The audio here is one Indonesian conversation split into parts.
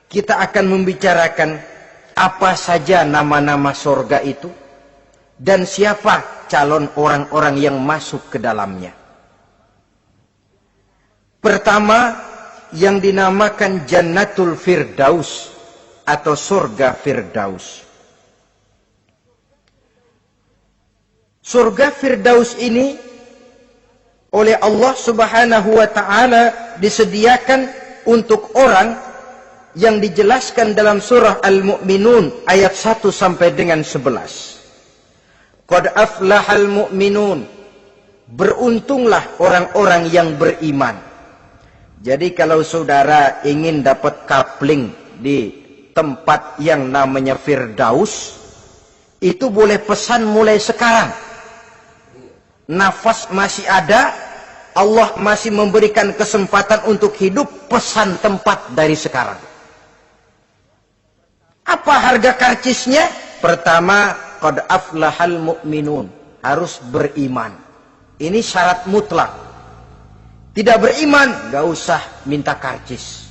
kita akan membicarakan apa saja nama-nama surga itu dan siapa calon orang-orang yang masuk ke dalamnya. Pertama, yang dinamakan Jannatul Firdaus atau surga Firdaus. Surga Firdaus ini oleh Allah Subhanahu wa taala disediakan untuk orang yang dijelaskan dalam surah Al-Mu'minun ayat 1 sampai dengan 11. Qad aflahal mu'minun. Beruntunglah orang-orang yang beriman. Jadi kalau saudara ingin dapat kapling di tempat yang namanya Firdaus, itu boleh pesan mulai sekarang. Nafas masih ada, Allah masih memberikan kesempatan untuk hidup, pesan tempat dari sekarang. Apa harga karcisnya? Pertama, qad aflahal mu'minun, harus beriman. Ini syarat mutlak. Tidak beriman, gak usah minta karcis.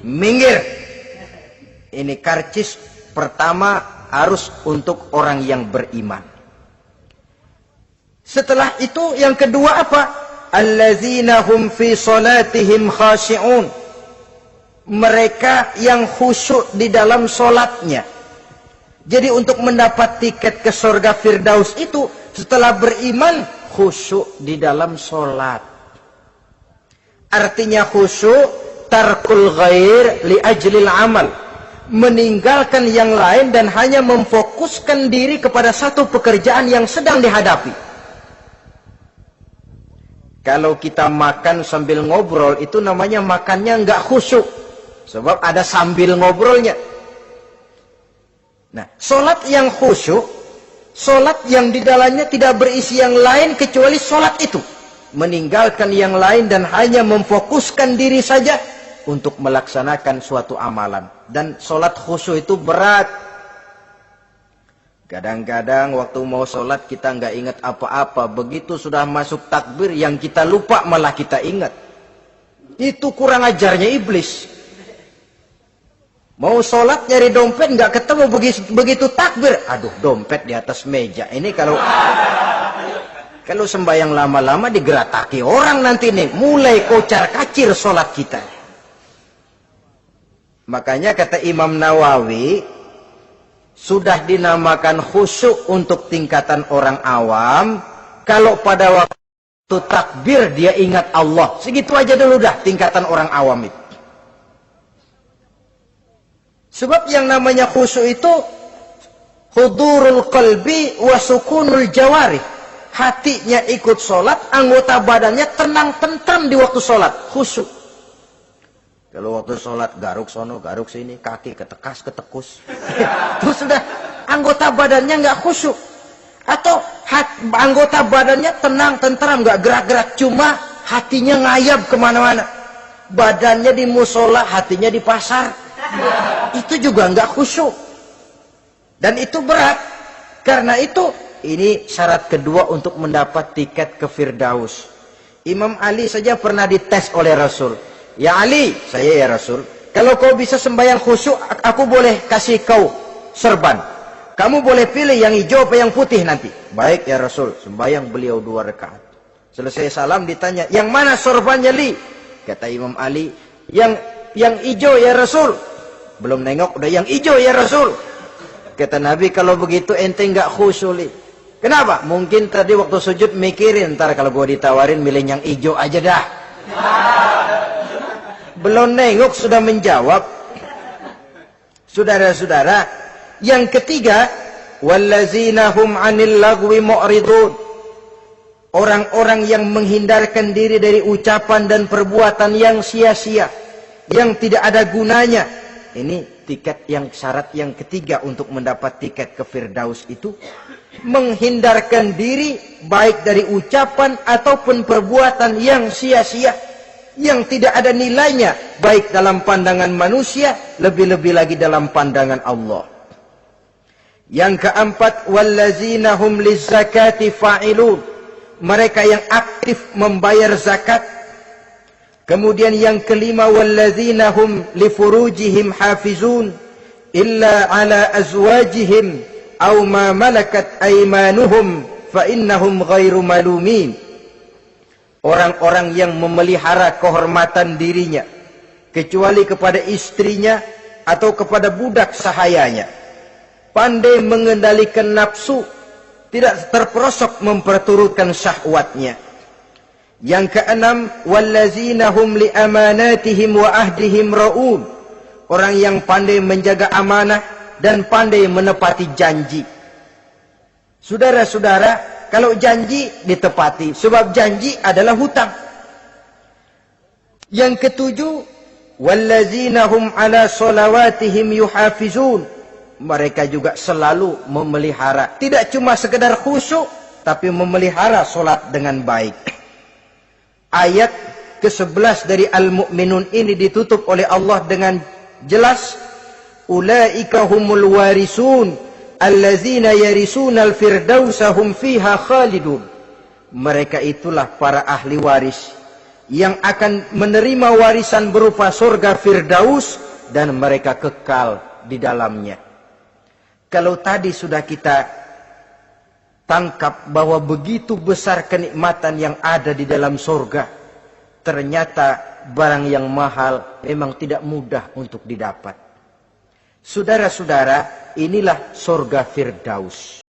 Minggir. Ini karcis pertama harus untuk orang yang beriman. Setelah itu yang kedua apa? Allazina hum fi salatihim khashi'un. Mereka yang khusyuk di dalam solatnya. Jadi untuk mendapat tiket ke surga Firdaus itu setelah beriman khusyuk di dalam solat. Artinya khusyuk tarkul ghair li ajlil amal. Meninggalkan yang lain dan hanya memfokuskan diri kepada satu pekerjaan yang sedang dihadapi. Kalau kita makan sambil ngobrol itu namanya makannya nggak khusyuk. Sebab ada sambil ngobrolnya. Nah, solat yang khusyuk, solat yang di dalamnya tidak berisi yang lain kecuali solat itu. Meninggalkan yang lain dan hanya memfokuskan diri saja untuk melaksanakan suatu amalan. Dan solat khusyuk itu berat. Kadang-kadang waktu mau solat kita nggak ingat apa-apa. Begitu sudah masuk takbir yang kita lupa malah kita ingat. Itu kurang ajarnya iblis. Mau sholat nyari dompet nggak ketemu, begitu takbir, aduh dompet di atas meja. Ini kalau sembahyang lama-lama digerataki orang nanti nih, mulai kocar kacir sholat kita. Makanya kata Imam Nawawi, sudah dinamakan khusyuk untuk tingkatan orang awam. Kalau pada waktu takbir dia ingat Allah, segitu aja dulu dah tingkatan orang awam itu. Sebab yang namanya khusyuk itu hudurul qalbi wa sukunul jawarih. Hatinya ikut sholat, anggota badannya tenang tentram di waktu sholat, khusyuk. Kalau waktu sholat garuk sono, garuk sini, kaki ketekas, ketekus. Terus sudah anggota badannya nggak khusyuk. Atau anggota badannya tenang tentram, nggak gerak-gerak, cuma hatinya ngayab kemana-mana. Badannya di musola, hatinya di pasar. Itu juga nggak khusyuk. Dan itu berat. Karena itu ini syarat kedua untuk mendapat tiket ke Firdaus. Imam Ali saja pernah dites oleh Rasul. Ya Ali, saya ya Rasul, kalau kau bisa sembahyang khusyuk, aku boleh kasih kau serban. Kamu boleh pilih yang hijau apa yang putih nanti. Baik ya Rasul, sembahyang beliau 2 rakaat. Selesai salam ditanya, yang mana sorbannya Li? Kata Imam Ali, yang hijau ya Rasul. Belum nengok udah yang hijau ya Rasul. Kata Nabi, kalau begitu ente nggak khusyuk Li. Kenapa? Mungkin tadi waktu sujud mikirin, ntar kalau gua ditawarin milih yang hijau aja dah. Belum nengok sudah menjawab. Saudara-saudara, yang ketiga, wallazina hum 'anil lagwi mu'ridun. Orang-orang yang menghindarkan diri dari ucapan dan perbuatan yang sia-sia, yang tidak ada gunanya. Ini tiket yang syarat yang ketiga untuk mendapat tiket ke Firdaus itu menghindarkan diri baik dari ucapan ataupun perbuatan yang sia-sia, yang tidak ada nilainya baik dalam pandangan manusia, lebih-lebih lagi dalam pandangan Allah. Yang keempat, wallazina hum lizzakati fa'ilun. Mereka yang aktif membayar zakat. Kemudian yang kelima, walladzina hum li furujihim hafizun illa ala azwajihim aw ma malakat aymanuhum fa innahum ghairu malumin. Orang-orang yang memelihara kehormatan dirinya kecuali kepada istrinya atau kepada budak sahayanya, pandai mengendalikan nafsu, tidak terperosok memperturutkan syahwatnya. Yang keenam, wallazina hum li amanatihim wa ahdihim raun. Orang yang pandai menjaga amanah dan pandai menepati janji. Saudara-saudara, kalau janji ditepati, sebab janji adalah hutang. Yang ketujuh, wallazina hum ala sholawatihim yuhafizun. Mereka juga selalu memelihara, tidak cuma sekedar khusyuk, tapi memelihara solat dengan baik. Ayat ke-11 dari Al-Mu'minun ini ditutup oleh Allah dengan jelas, ulaika humul warisun allazina yarisunal firdausa hum fiha khalidun. Mereka itulah para ahli waris yang akan menerima warisan berupa surga Firdaus dan mereka kekal di dalamnya. Kalau tadi sudah kita tangkap bahwa begitu besar kenikmatan yang ada di dalam surga, ternyata barang yang mahal memang tidak mudah untuk didapat. Saudara-saudara, inilah surga Firdaus.